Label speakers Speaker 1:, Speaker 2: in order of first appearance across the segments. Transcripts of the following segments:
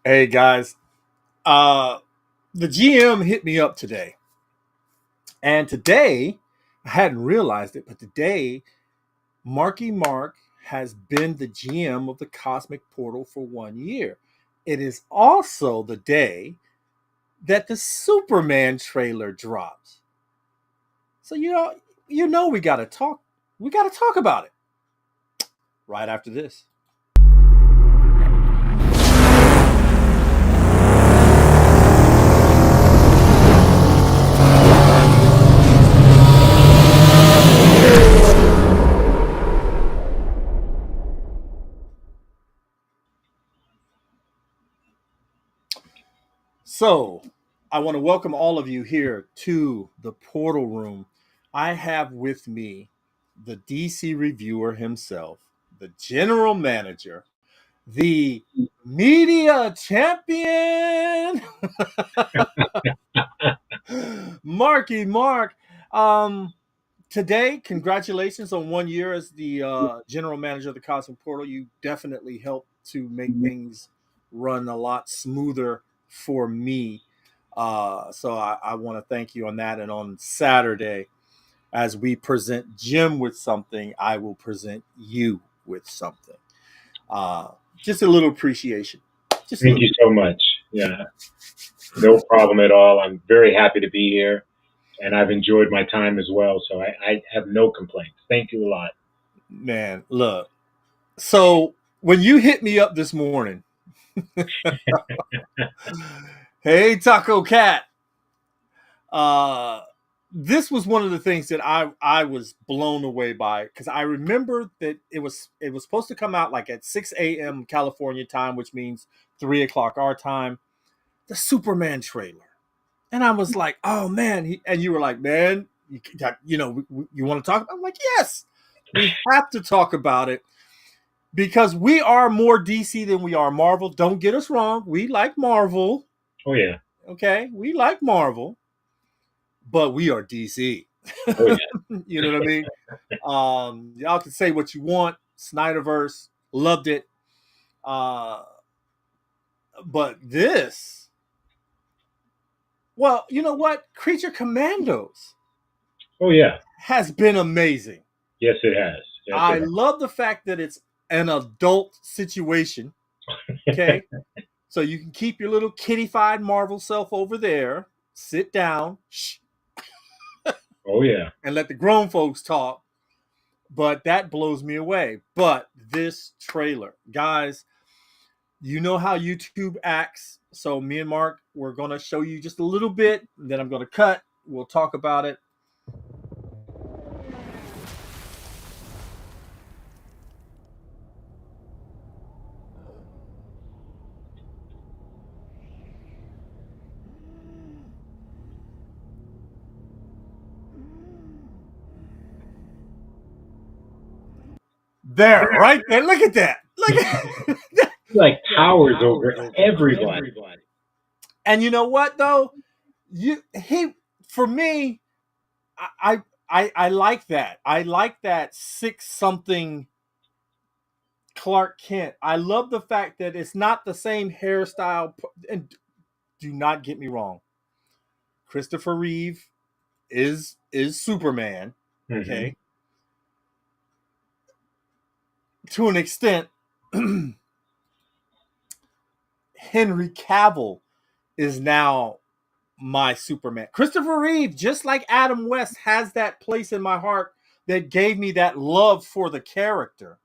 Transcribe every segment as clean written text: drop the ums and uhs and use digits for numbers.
Speaker 1: Hey guys, uh, the GM hit me up today, and today I hadn't realized it, but today Marky Mark has been the GM of the Cosmic Portal for 1 year. It is also the day that the Superman trailer drops. So you know we gotta talk. We gotta talk about it right after this. So, I want to welcome all of you here to the Portal Room. I have with me the DC reviewer himself, the general manager, the media champion, Marky Mark. Um, Today, congratulations on 1 year as the general manager of the Cosmic Portal. You definitely helped to make things run a lot smoother for me. So I want to thank you on that. And on Saturday, as we present Jim with something, I will present you with something. Uh, just a little appreciation. Just a
Speaker 2: Thank
Speaker 1: little.
Speaker 2: you so much. Yeah, no problem at all. I'm very happy to be here, and I've enjoyed my time as well. So I have no complaints. Thank you a lot.
Speaker 1: Man, look. So when you hit me up this morning, hey, Taco Cat. uh this was one of the things that I was blown away by because I remember that it was supposed to come out like at 6 a.m. California time, which means 3 o'clock our time. The Superman trailer, and I was like, oh man, and you were like, man, you want to talk? I'm like, yes, we have to talk about it because we are more DC than we are Marvel. Don't get us wrong, we like Marvel,
Speaker 2: Oh yeah,
Speaker 1: okay, we like Marvel, but we are DC.
Speaker 2: oh yeah,
Speaker 1: You know what I mean? Y'all can say what you want. Snyderverse, loved it. Uh, but this, well, you know what? Creature Commandos
Speaker 2: oh yeah.
Speaker 1: has been amazing.
Speaker 2: Yes, it has. Yes,
Speaker 1: I
Speaker 2: it
Speaker 1: love the fact that it's an adult situation.
Speaker 2: has.
Speaker 1: Okay. So you can keep your little kitty-fied Marvel self over there, sit down, shh,
Speaker 2: Oh yeah.
Speaker 1: and let the grown folks talk. But that blows me away. But this trailer, guys, you know how YouTube acts. So me and Mark, we're gonna show you just a little bit, then I'm gonna cut. We'll talk about it. There, right there. Look at that. Look at that.
Speaker 2: Like towers over everybody.
Speaker 1: And you know what though? You he For me, I like that. I like that six something Clark Kent. I love the fact that it's not the same hairstyle. And do not get me wrong, Christopher Reeve is Superman.
Speaker 2: Hmm.
Speaker 1: Okay, to an extent, Henry Cavill is now my Superman. Christopher Reeve, just like Adam West, has that place in my heart that gave me that love for the character.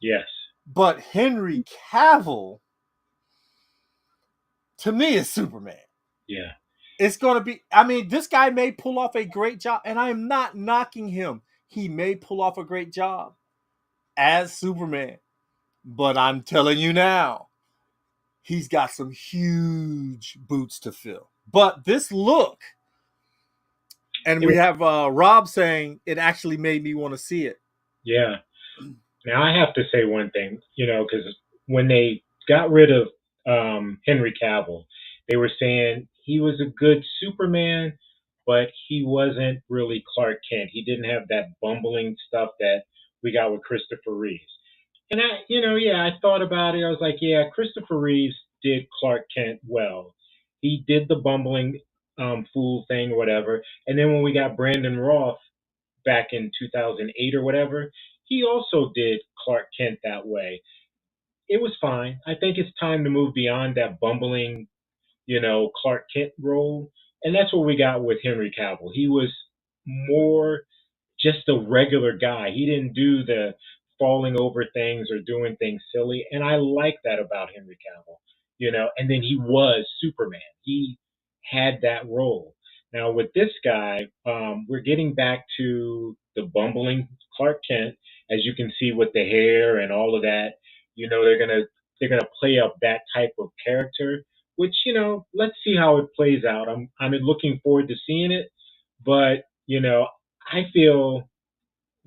Speaker 2: Yes.
Speaker 1: But Henry Cavill, to me, is Superman.
Speaker 2: Yeah.
Speaker 1: It's going to be, I mean, this guy may pull off a great job, and I am not knocking him. He may pull off a great job as Superman. But I'm telling you now, he's got some huge boots to fill. But this look, and
Speaker 2: It
Speaker 1: we
Speaker 2: was,
Speaker 1: have Rob saying it actually made me want to see it.
Speaker 2: yeah. Now I have to say one thing, because when they got rid of Henry Cavill, they were saying he was a good Superman, but he wasn't really Clark Kent. He didn't have that bumbling stuff that we got with Christopher Reeves. And yeah, I thought about it. I was like, yeah, Christopher Reeves did Clark Kent well. He did the bumbling fool thing or whatever, and then when we got Brandon Roth back in 2008 or whatever, he also did Clark Kent that way. It was fine. I think it's time to move beyond that bumbling, Clark Kent role. And that's what we got with Henry Cavill. He was more just a regular guy. He didn't do the falling over things or doing things silly. And I like that about Henry Cavill. And then he was Superman. He had that role. Now with this guy, we're getting back to the bumbling Clark Kent, as you can see with the hair and all of that. They're gonna play up that type of character, which let's see how it plays out. I'm looking forward to seeing it, but I feel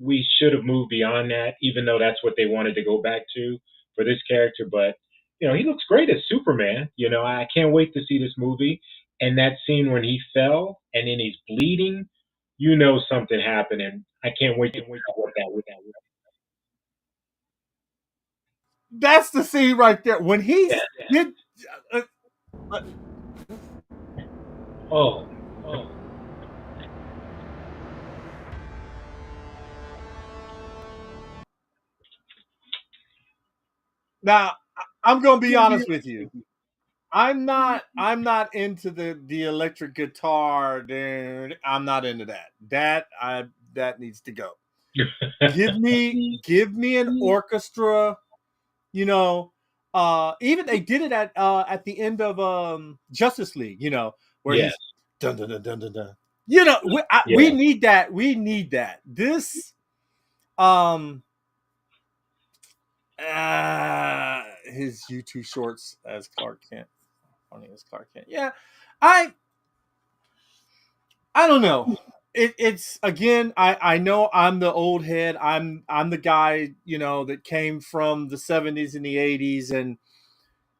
Speaker 2: we should have moved beyond that, even though that's what they wanted to go back to for this character. But he looks great as Superman. I can't wait to see this movie. And that scene when he fell and then he's bleeding, something happened, and I can't wait to see what that would.
Speaker 1: That's the scene right there when he
Speaker 2: Yeah.
Speaker 1: did. Uh, uh,
Speaker 2: Oh, oh,
Speaker 1: now, I'm gonna be honest with you. I'm not into the electric guitar. Dude. I'm not into that. That needs to go. Give me an orchestra. You know, even they did it at the end of Justice League. Where
Speaker 2: yes,
Speaker 1: he's dun dun dun dun dun dun. We
Speaker 2: yeah.
Speaker 1: need that. We need that. This um his YouTube shorts as Clark Kent. Funny as Clark Kent. Yeah, I I don't know. It's again. I know I'm the old head. I'm the guy that came from the '70s and the '80s, and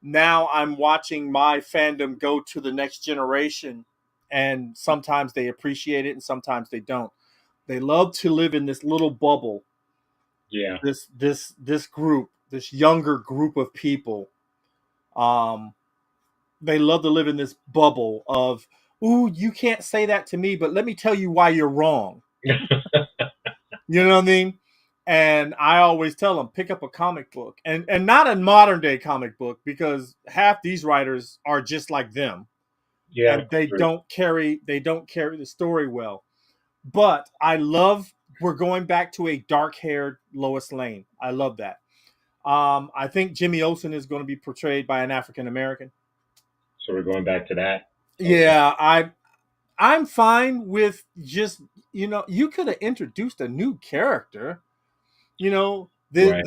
Speaker 1: now I'm watching my fandom go to the next generation. And sometimes they appreciate it, and sometimes they don't. They love to live in this little bubble.
Speaker 2: Yeah.
Speaker 1: This group, this younger group of people. Um, they love to live in this bubble of, ooh, you can't say that to me, but let me tell you why you're wrong. You know what I mean? And I always tell them, pick up a comic book, and not a modern day comic book, because half these writers are just like them,
Speaker 2: Yeah.
Speaker 1: and they
Speaker 2: True.
Speaker 1: don't carry the story well. But I love we're going back to a dark haired Lois Lane. I love that. I think Jimmy Olsen is going to be portrayed by an African American.
Speaker 2: So we're going back to that. Okay.
Speaker 1: Yeah, I'm fine with just you could have introduced a new character. The
Speaker 2: Right.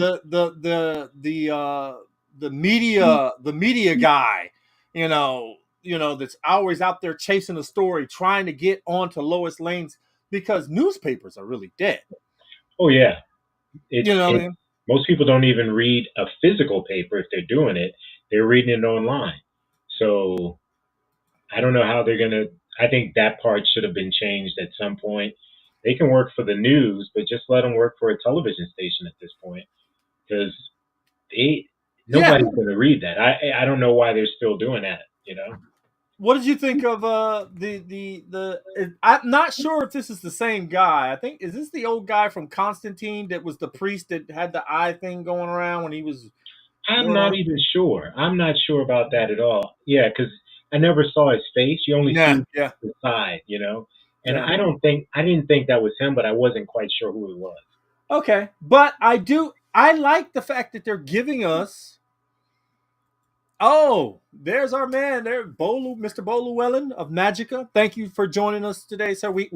Speaker 1: the media guy, that's always out there chasing a story, trying to get onto Lois Lane's, because newspapers are really dead.
Speaker 2: Oh yeah. It's
Speaker 1: You know what I
Speaker 2: it.
Speaker 1: mean?
Speaker 2: Most people don't even read a physical paper if they're doing it. They're reading it online. So I don't know how they're gonna. I think that part should have been changed at some point. They can work for the news, but just let them work for a television station at this point, because they
Speaker 1: Yeah.
Speaker 2: nobody's gonna read that. I don't know why they're still doing that. You know.
Speaker 1: What did you think of I'm not sure if this is the same guy. I think, is this the old guy from Constantine that was the priest that had the eye thing going around when he was
Speaker 2: I'm
Speaker 1: doing
Speaker 2: not
Speaker 1: all?
Speaker 2: even sure. I'm not sure about that at all. Yeah, because I never saw his face. You only
Speaker 1: Yeah,
Speaker 2: see
Speaker 1: yeah,
Speaker 2: the side. And
Speaker 1: yeah.
Speaker 2: I didn't think that was him, but I wasn't quite sure who it was.
Speaker 1: Okay, but I like the fact that they're giving us. Oh, there's our man there, Mr. Bolu Wellen of Magica. Thank you for joining us today, sir. We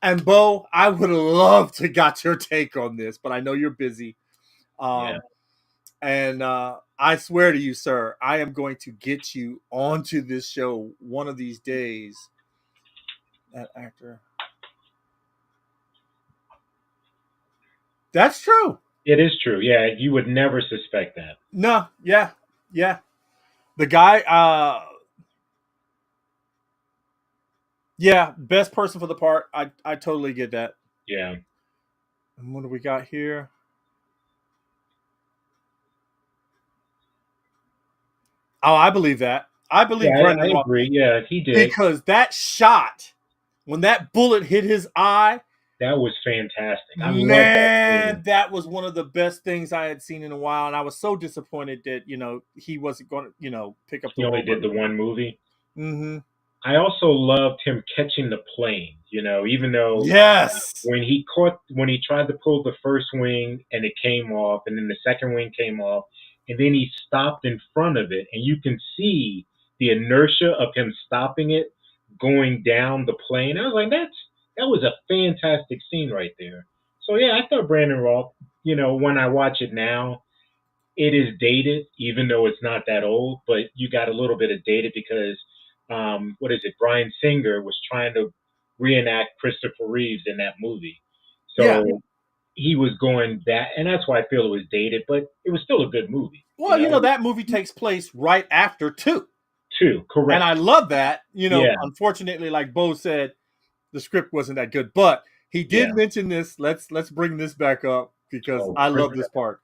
Speaker 1: and Bo, I would love to got your take on this, but I know you're busy.
Speaker 2: Yeah.
Speaker 1: Um, and I swear to you, sir, I am going to get you onto this show one of these days. That actor. That's true.
Speaker 2: It is true. Yeah, you would never suspect that.
Speaker 1: No, yeah, yeah. The guy, yeah, best person for the part. I totally get that.
Speaker 2: Yeah.
Speaker 1: And what do we got here? Oh, I believe that. I believe
Speaker 2: Yeah, I
Speaker 1: Brandon Ross
Speaker 2: agree. Yeah, he did.
Speaker 1: because that shot when that bullet hit his eye,
Speaker 2: That was fantastic. I love that
Speaker 1: man,
Speaker 2: scene.
Speaker 1: that was one of the best things I had seen in a while, and I was so disappointed that he wasn't going to pick up the
Speaker 2: He only
Speaker 1: role.
Speaker 2: did the one movie.
Speaker 1: Mm-hmm.
Speaker 2: I also loved him catching the plane. Even though
Speaker 1: Yes.
Speaker 2: when he tried to pull the first wing and it came off, and then the second wing came off, and then he stopped in front of it, and you can see the inertia of him stopping it going down the plane. I was like, that was a fantastic scene right there. So yeah, I thought Brandon Roth. When I watch it now, it is dated, even though it's not that old, but you got a little bit of dated because what is it? Brian Singer was trying to reenact Christopher Reeves in that movie,
Speaker 1: Yeah.
Speaker 2: so he was going that, and that's why I feel it was dated, but it was still a good movie,
Speaker 1: Well, that movie takes place right after two,
Speaker 2: too.
Speaker 1: and
Speaker 2: Correct.
Speaker 1: I love that.
Speaker 2: Yeah,
Speaker 1: Unfortunately, like Bo said, the script wasn't that good, but he did
Speaker 2: yeah.
Speaker 1: mention this. Let's bring this back up because
Speaker 2: Oh,
Speaker 1: I love this part.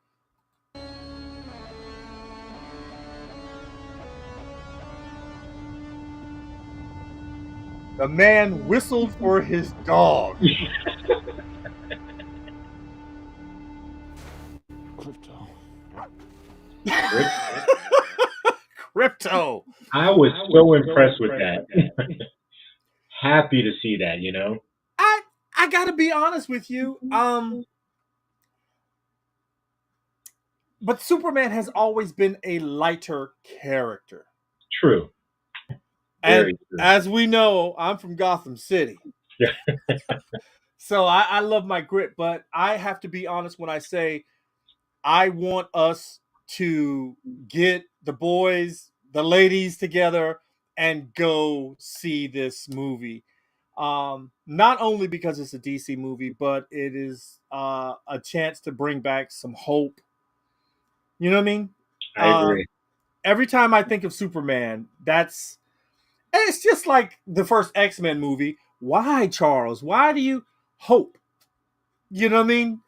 Speaker 1: The man whistled for his dog.
Speaker 3: Crypto.
Speaker 1: Crypto.
Speaker 2: I was so impressed with that. Happy to see that.
Speaker 1: I gotta be honest with you. But Superman has always been a lighter character.
Speaker 2: True.
Speaker 1: And
Speaker 2: Very true.
Speaker 1: as we know, I'm from Gotham City.
Speaker 2: Yeah.
Speaker 1: So I love my grit, but I have to be honest when I say I want us to get the boys, the ladies together and go see this movie. Not only because it's a DC movie, but it is a chance to bring back some hope. You know what I mean?
Speaker 2: I agree.
Speaker 1: Every time I think of Superman, it's just like the first X-Men movie. Why, Charles? Why do you hope? You know what I mean?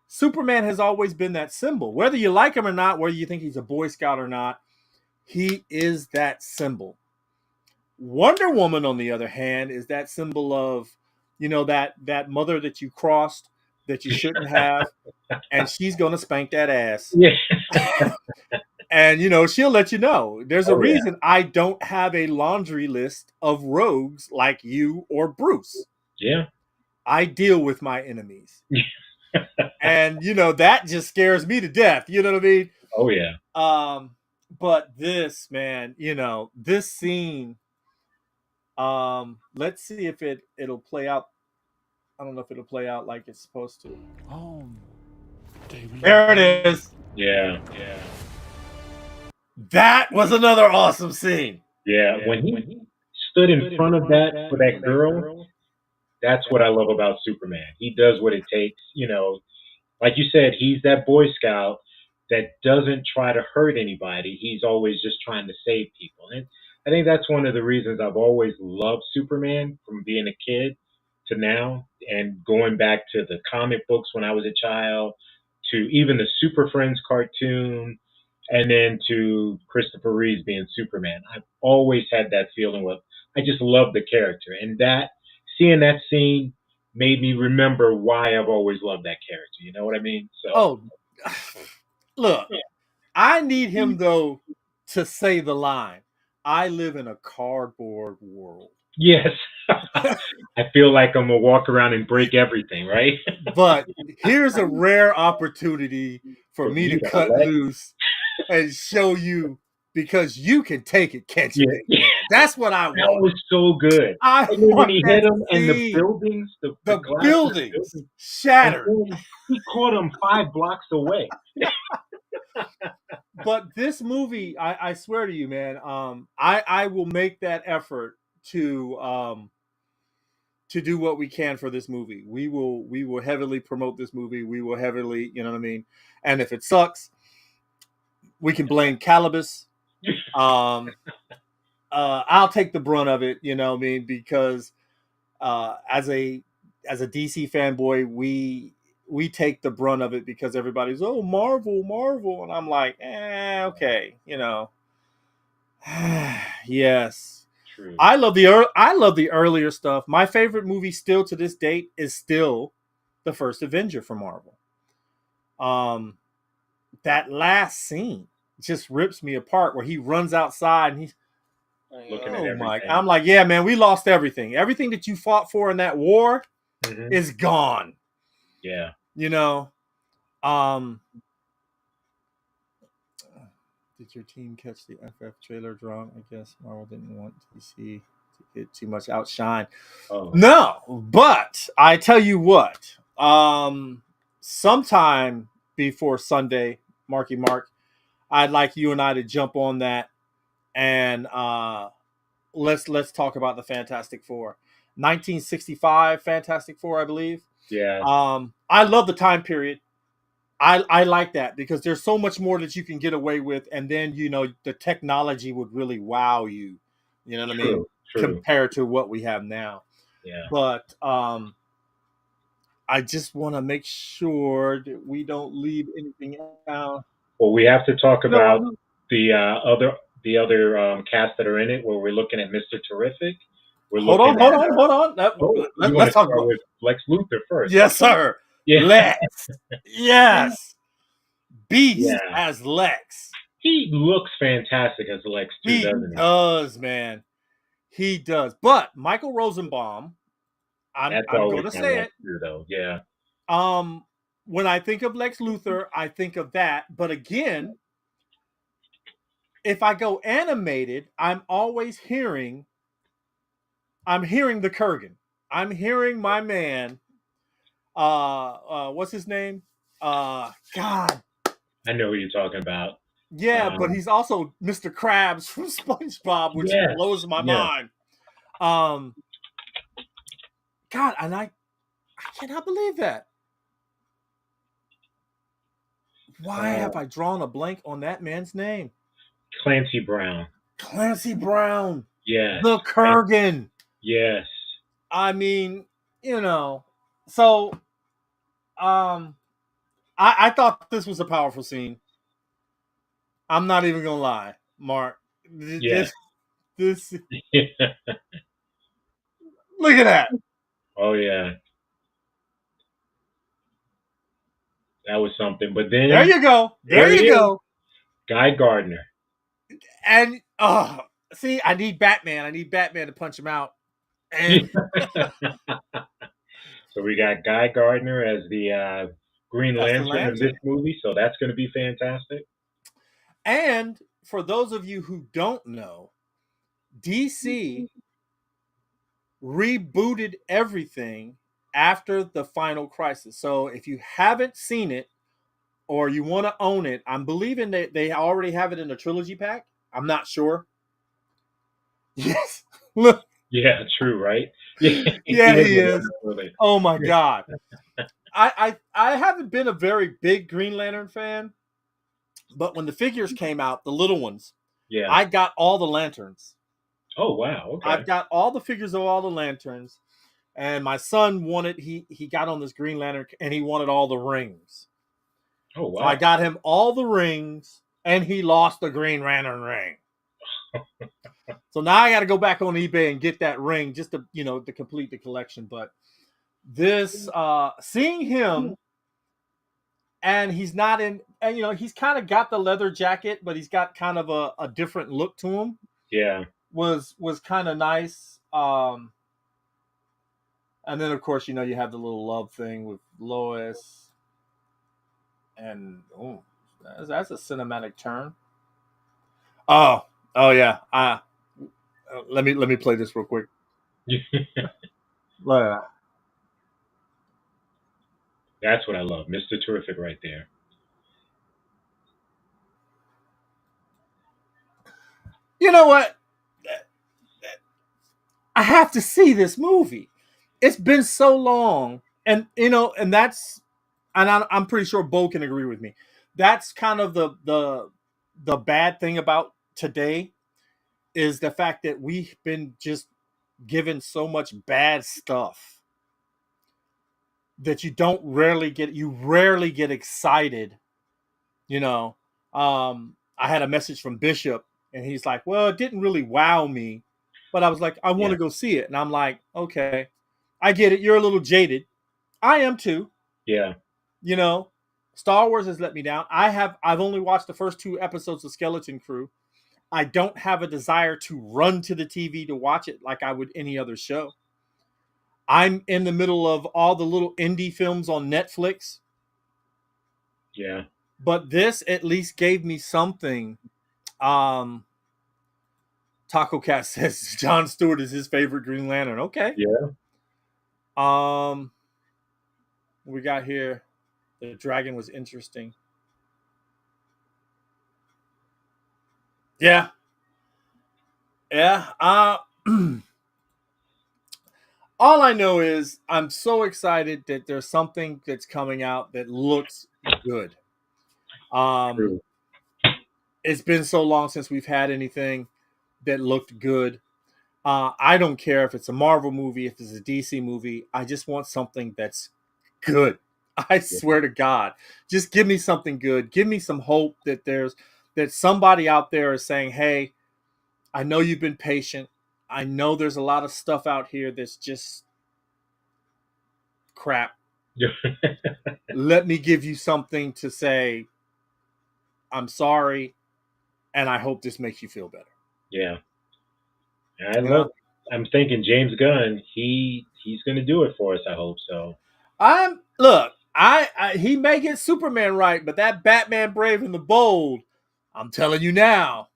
Speaker 1: Superman has always been that symbol. Whether you like him or not, whether you think he's a Boy Scout or not, he is that symbol. Wonder Woman, on the other hand, is that symbol of, that mother that you crossed that you shouldn't have, and she's gonna spank that ass.
Speaker 2: Yeah.
Speaker 1: And she'll let you know. There's a
Speaker 2: Oh, yeah.
Speaker 1: reason I don't have a laundry list of rogues like you or Bruce.
Speaker 2: Yeah.
Speaker 1: I deal with my enemies. And that just scares me to death. You know what I mean?
Speaker 2: Oh, yeah.
Speaker 1: But this, man, this scene, let's see if it'll play out. I don't know if it'll play out like it's supposed to. There it is.
Speaker 2: Yeah. Yeah.
Speaker 1: That was another awesome scene.
Speaker 2: Yeah. When he stood in front of that for that girl, that's what I love about Superman. He does what it takes. Like you said, he's that Boy Scout that doesn't try to hurt anybody. He's always just trying to save people. And I think that's one of the reasons I've always loved Superman from being a kid to now, and going back to the comic books when I was a child, to even the Super Friends cartoon, and then to Christopher Reeves being Superman. I've always had that feeling of I just love the character, and that seeing that scene made me remember why I've always loved that character. You know what I mean? So,
Speaker 1: Oh, look, I need him though to say the line. I live in a cardboard world.
Speaker 2: yes, I feel like I'm gonna walk around and break everything, right?
Speaker 1: But here's a rare opportunity for me to cut loose and show you, because you can take it, can't you?
Speaker 2: Yeah.
Speaker 1: That's what I want.
Speaker 2: That was so good.
Speaker 1: I
Speaker 2: And then when
Speaker 1: want
Speaker 2: he
Speaker 1: that
Speaker 2: hit him and the
Speaker 1: scene.
Speaker 2: buildings, the glass
Speaker 1: buildings
Speaker 2: buildings,
Speaker 1: shattered.
Speaker 2: and then he caught him 5 blocks away.
Speaker 1: But this movie, I swear to you, man, I will make that effort to do what we can for this movie. We will heavily promote this movie. We will heavily, you know what I mean? And if it sucks, we can blame Calibus. I'll take the brunt of it, you know what I mean? Because as a DC fanboy, we take the brunt of it because everybody's Marvel, and I'm like, okay, Yes.
Speaker 2: True.
Speaker 1: I love I love the earlier stuff. My favorite movie still to this date is still the first Avenger from Marvel. Um that last scene just rips me apart where he runs outside and he's like,
Speaker 2: Looking at
Speaker 1: oh my,
Speaker 2: everything.
Speaker 1: I'm like, yeah, man, we lost everything. Everything that you fought for in that war
Speaker 2: Hmm.
Speaker 1: is gone.
Speaker 2: Yeah.
Speaker 1: You know, um, did your team catch the FF trailer drunk? I guess Marvel didn't want DC to get too much outshine.
Speaker 2: Oh.
Speaker 1: No, but I tell you what, sometime before Sunday, Marky Mark, I'd like you and I to jump on that and let's talk about the Fantastic Four. 1965 Fantastic Four, I believe.
Speaker 2: Yeah.
Speaker 1: I love the time period. I like that because there's so much more that you can get away with, and then the technology would really wow you. You know what I mean?
Speaker 2: True. True.
Speaker 1: Compared to what we have now.
Speaker 2: Yeah.
Speaker 1: But I just want to make sure that we don't leave anything out.
Speaker 2: Well, we have to talk
Speaker 1: No,
Speaker 2: about
Speaker 1: no.
Speaker 2: the other cast that are in it. Where we're looking at Mr. Terrific. We're
Speaker 1: Hold
Speaker 2: looking
Speaker 1: on, hold
Speaker 2: at
Speaker 1: on, hold on.
Speaker 2: oh, you want
Speaker 1: Let's
Speaker 2: to
Speaker 1: talk
Speaker 2: start
Speaker 1: about.
Speaker 2: with Lex Luthor first?
Speaker 1: Yes,
Speaker 2: Okay.
Speaker 1: sir.
Speaker 2: Yeah.
Speaker 1: Lex. Yes. Beast
Speaker 2: Yeah.
Speaker 1: as Lex.
Speaker 2: He looks fantastic as Lex too,
Speaker 1: He
Speaker 2: doesn't he?
Speaker 1: does, man. He does. But Michael Rosenbaum,
Speaker 2: That's
Speaker 1: I'm
Speaker 2: always
Speaker 1: gonna
Speaker 2: my
Speaker 1: say
Speaker 2: Lex
Speaker 1: it.
Speaker 2: too, though. Yeah.
Speaker 1: Um, when I think of Lex Luthor, I think of that. But again, if I go animated, I'm hearing the Kurgan. I'm hearing my man. What's his name? God,
Speaker 2: I know who you're talking about.
Speaker 1: yeah, but
Speaker 2: Um,
Speaker 1: he's also Mr. Krabs from SpongeBob, which
Speaker 2: yes.
Speaker 1: blows my
Speaker 2: Yes.
Speaker 1: mind. Um, God, and I cannot believe that. Why have
Speaker 2: Uh,
Speaker 1: I drawn a blank on that man's name?
Speaker 2: Clancy Brown.
Speaker 1: Clancy Brown,
Speaker 2: Yes.
Speaker 1: the
Speaker 2: Thank.
Speaker 1: Kurgan.
Speaker 2: Yes.
Speaker 1: I mean, so um, I thought this was a powerful scene. I'm not even gonna lie, Mark.
Speaker 2: Yes.
Speaker 1: This look at that.
Speaker 2: Oh yeah, that was something. But
Speaker 1: There
Speaker 2: then
Speaker 1: you go. There
Speaker 2: there he
Speaker 1: you
Speaker 2: is,
Speaker 1: go.
Speaker 2: Guy Gardner.
Speaker 1: And see, I need Batman. I need Batman to punch him out. And
Speaker 2: So we got Guy Gardner as the Green
Speaker 1: that's the
Speaker 2: Lantern in this
Speaker 1: lantern.
Speaker 2: movie. So that's going to be fantastic.
Speaker 1: And for those of you who don't know, DC rebooted everything after the final crisis. So if you haven't seen it or you want to own it, I'm believing that they already have it in a trilogy pack. I'm not sure. Yes. Look.
Speaker 2: Yeah, true, right? Yeah, he
Speaker 1: Yeah,
Speaker 2: is
Speaker 1: he is.
Speaker 2: really.
Speaker 1: Oh my god. I haven't been a very big Green Lantern fan, but when the figures came out, the little ones,
Speaker 2: Yeah.
Speaker 1: I got all the lanterns.
Speaker 2: Oh wow.
Speaker 1: I've
Speaker 2: Okay.
Speaker 1: got all the figures of all the lanterns, and my son wanted he got on this Green Lantern and he wanted all the rings.
Speaker 2: Oh
Speaker 1: So I
Speaker 2: wow.
Speaker 1: got him all the rings, and he lost the Green Lantern ring. So now I got to go back on eBay and get that ring just to complete the collection. But this seeing him, and he's not in, and he's kind of got the leather jacket, but he's got kind of a different look to him.
Speaker 2: Yeah.
Speaker 1: Was kind of nice. And then of course you have the little love thing with Lois, and that's a cinematic turn. Oh yeah. Let me play this real quick. Look.
Speaker 2: That's what I love, Mr. Terrific, right there.
Speaker 1: You know what? I have to see this movie. It's been so long, and that's, and I'm pretty sure Bo can agree with me. That's kind of the bad thing about today is the fact that we've been just given so much bad stuff that you rarely get excited. You know, I had a message from Bishop, And he's like, well, it didn't really wow me, but I was like, I want
Speaker 2: Yeah.
Speaker 1: to go see it. And I'm like, okay, I get it. You're a little jaded. I am too.
Speaker 2: Yeah.
Speaker 1: You know, Star Wars has let me down. I've only watched the first 2 episodes of Skeleton Crew. I don't have a desire to run to the TV to watch it like I would any other show. I'm in the middle of all the little indie films on Netflix,
Speaker 2: Yeah.
Speaker 1: but this at least gave me something. Um, Taco Cat says John Stewart is his favorite Green Lantern. Okay.
Speaker 2: Yeah.
Speaker 1: Um, we got here. The dragon was interesting. Yeah. Yeah. All I know is I'm so excited that there's something that's coming out that looks good.
Speaker 2: True.
Speaker 1: It's been so long since we've had anything that looked good. I don't care if it's a Marvel movie, if it's a DC movie. I just want something that's good. I
Speaker 2: Yeah.
Speaker 1: swear to God, just give me something good. Give me some hope that somebody out there is saying, "Hey, I know you've been patient. I know there's a lot of stuff out here that's just crap. Let me give you something to say, I'm sorry, and I hope this makes you feel better."
Speaker 2: Yeah.
Speaker 1: You know,
Speaker 2: I'm thinking James Gunn, he's gonna do it for us, I hope so.
Speaker 1: he may get Superman right, but that Batman Brave and the Bold, I'm telling you now,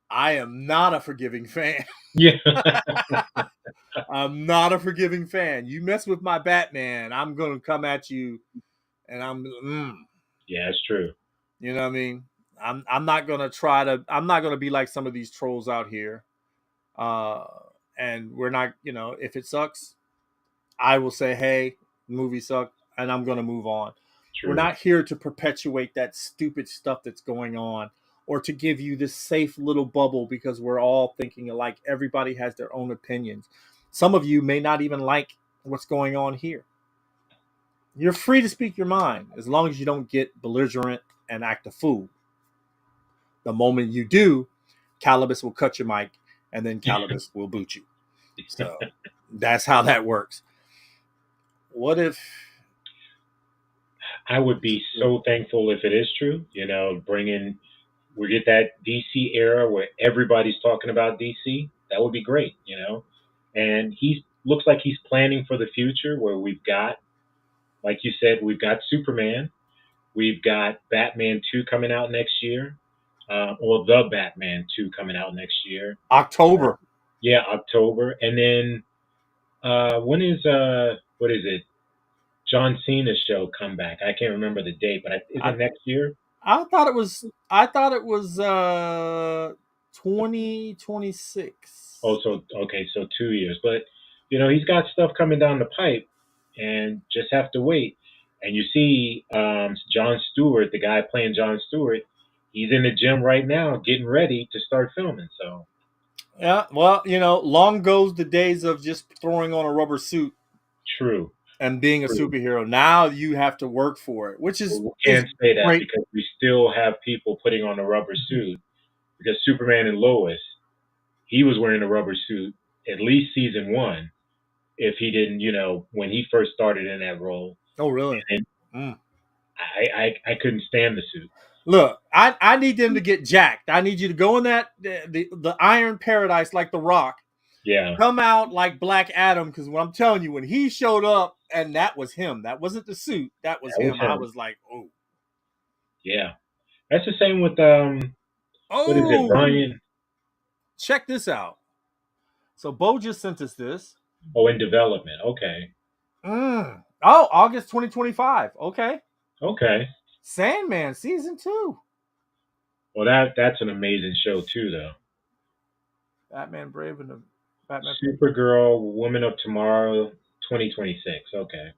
Speaker 1: I am not a forgiving fan.
Speaker 2: Yeah.
Speaker 1: I'm not a forgiving fan. You mess with my Batman, I'm gonna come at you, and
Speaker 2: Yeah, it's true.
Speaker 1: you know what I mean. I'm not gonna try to. I'm not gonna be like some of these trolls out here. Uh, and we're not. If it sucks, I will say, hey, the movie sucked, and I'm gonna move on. We're
Speaker 2: True.
Speaker 1: not here to perpetuate that stupid stuff that's going on, or to give you this safe little bubble because we're all thinking alike. Everybody has their own opinions. Some of you may not even like what's going on here. You're free to speak your mind as long as you don't get belligerent and act a fool. The moment you do, Calibus will cut your mic, and then Calibus will boot you. So that's how that works. What if
Speaker 2: I would be so thankful if it is true. We get that DC era where everybody's talking about DC. That would be great. And he looks like he's planning for the future where we've got, like you said, we've got Superman, we've got Batman 2 coming out next year, or the Batman 2 coming out next year.
Speaker 1: October?
Speaker 2: Yeah, October, and then when is what is it? John Cena's show come back. I can't remember the date, but is it next year?
Speaker 1: I thought it was 2026.
Speaker 2: Oh, so okay, so 2 years. But he's got stuff coming down the pipe, and just have to wait. And you see, John Stewart, the guy playing John Stewart, he's in the gym right now, getting ready to start filming. So
Speaker 1: Yeah, well, long goes the days of just throwing on a rubber suit
Speaker 2: true.
Speaker 1: and being a superhero. Now you have to work for it, which is
Speaker 2: We can't say that
Speaker 1: great.
Speaker 2: because we still have people putting on a rubber suit. Because Superman and Lois, he was wearing a rubber suit at least season 1. If he didn't, when he first started in that role.
Speaker 1: Oh, really?
Speaker 2: And I couldn't stand the suit.
Speaker 1: Look, I need them to get jacked. I need you to go in that the Iron Paradise like The Rock.
Speaker 2: Yeah.
Speaker 1: Come out like Black Adam, because what I'm telling you, when he showed up, and that was him. That wasn't the suit. That was him. I was like, oh.
Speaker 2: Yeah. That's the same with what is it,
Speaker 1: Oh,
Speaker 2: Brian?
Speaker 1: check this out. So Bo just sent us this.
Speaker 2: Oh, in development. Okay.
Speaker 1: Oh, August 2025. Okay.
Speaker 2: Okay.
Speaker 1: Sandman season 2.
Speaker 2: Well, that's an amazing show too, though.
Speaker 1: Batman Brave and the Batman.
Speaker 2: Supergirl, Woman of Tomorrow, 2026. Okay.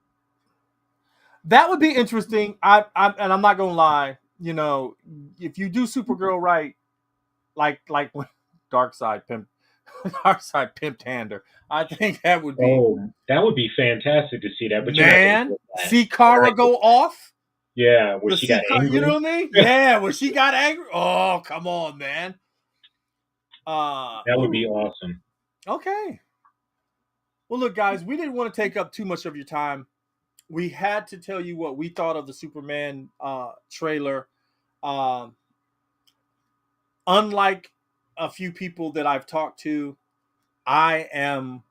Speaker 1: That would be interesting. And I'm not gonna lie. If you do Supergirl right, like when Darkseid pimped Hander, I think that would be.
Speaker 2: Oh, that would be fantastic to see that. But
Speaker 1: man, see Kara go off.
Speaker 2: Yeah, where she got angry.
Speaker 1: You know what I mean? Yeah, where she got angry. Oh, come on, man.
Speaker 2: That would be
Speaker 1: Ooh,
Speaker 2: awesome.
Speaker 1: okay. Well, look, guys, we didn't want to take up too much of your time. We had to tell you what we thought of the Superman trailer. Um, Unlike a few people that I've talked to, I am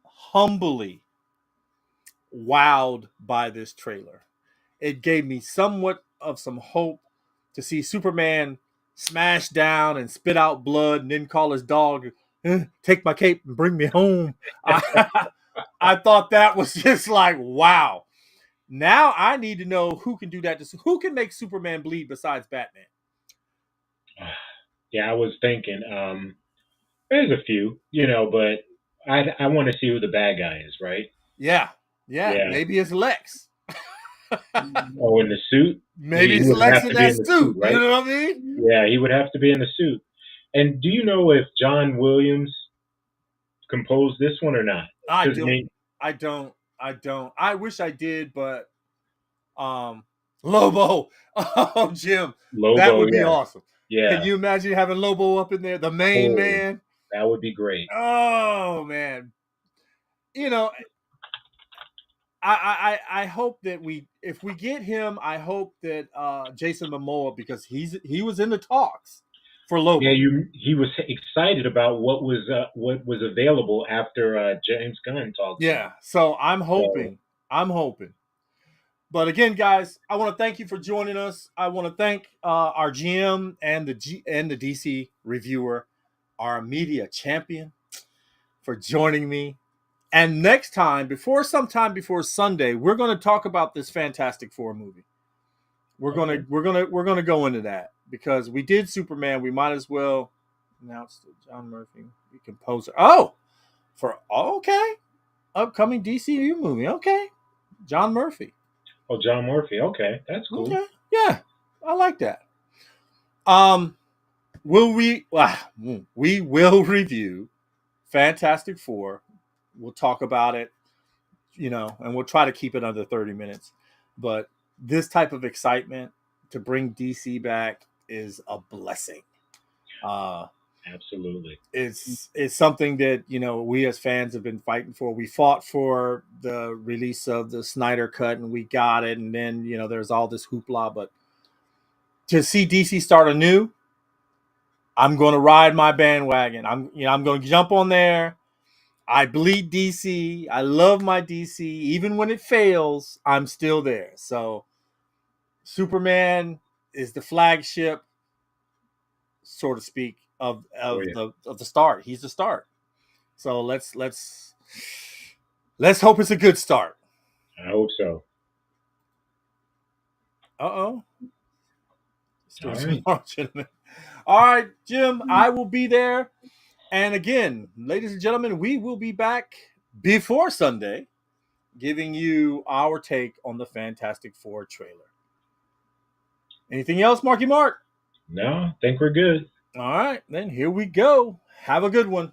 Speaker 1: humbly wowed by this trailer. It gave me somewhat of some hope to see Superman smash down and spit out blood and then call his dog, take my cape and bring me home. I thought that was just like, wow. Now I need to know who can do that. Who can make Superman bleed besides Batman?
Speaker 2: Yeah, I was thinking. There's a few, but I want to see who the bad guy is, right?
Speaker 1: Yeah, yeah.
Speaker 2: Yeah.
Speaker 1: Maybe it's Lex.
Speaker 2: Oh, in the suit.
Speaker 1: Maybe
Speaker 2: He
Speaker 1: it's
Speaker 2: would
Speaker 1: Lex
Speaker 2: have
Speaker 1: in
Speaker 2: to be
Speaker 1: that
Speaker 2: in the
Speaker 1: suit.
Speaker 2: suit,
Speaker 1: You
Speaker 2: right?
Speaker 1: know what I mean?
Speaker 2: Yeah, he would have to be in the suit. And do you know if John Williams composed this one or not?
Speaker 1: I
Speaker 2: Because
Speaker 1: don't. I don't. I don't. I wish I did, but um, Lobo. Oh, Jim, that
Speaker 2: Lobo,
Speaker 1: would be
Speaker 2: yeah,
Speaker 1: awesome. Can
Speaker 2: yeah.
Speaker 1: you imagine having Lobo up in there, the main
Speaker 2: Oh,
Speaker 1: man?
Speaker 2: that would be great.
Speaker 1: Oh man, you know, I hope that if we get him, I hope that Jason Momoa, because he was in the talks for
Speaker 2: Yeah,
Speaker 1: Lobo.
Speaker 2: he was excited about what was available after James Gunn talked to him.
Speaker 1: Yeah, so
Speaker 2: So
Speaker 1: I'm hoping. But again, guys, I want to thank you for joining us. I want to thank our GM and the DC reviewer, our media champion, for joining me. And next time, sometime before Sunday, we're going to talk about this Fantastic Four movie.
Speaker 2: okay.
Speaker 1: We're gonna go into that because we did Superman. We might as well announce John Murphy, the composer. Okay, upcoming DCU movie. Okay, John Murphy.
Speaker 2: Oh, John Murphy. Okay, that's cool.
Speaker 1: Okay, yeah, I like that. Um, will we? We will review Fantastic Four. We'll talk about it, and we'll try to keep it under 30 minutes. But this type of excitement to bring DC back is a blessing. Uh,
Speaker 2: Absolutely.
Speaker 1: it's something that we as fans have been fighting for. We fought for the release of the Snyder cut, and we got it. And then there's all this hoopla, but to see DC start anew, I'm going to ride my bandwagon. I'm going to jump on there. I bleed DC. I love my DC. Even when it fails, I'm still there. So Superman is the flagship, so to speak, of
Speaker 2: Oh
Speaker 1: of
Speaker 2: yeah.
Speaker 1: the start. He's the start. So let's hope it's a good start.
Speaker 2: I hope so.
Speaker 1: Uh-oh.
Speaker 2: All
Speaker 1: Still some
Speaker 2: right.
Speaker 1: more, gentlemen. All right, Jim, I will be there. And again, ladies and gentlemen, we will be back before Sunday giving you our take on the Fantastic Four trailer. Anything else, Marky Mark?
Speaker 2: No, I think we're good.
Speaker 1: All right, then here we go. Have a good one.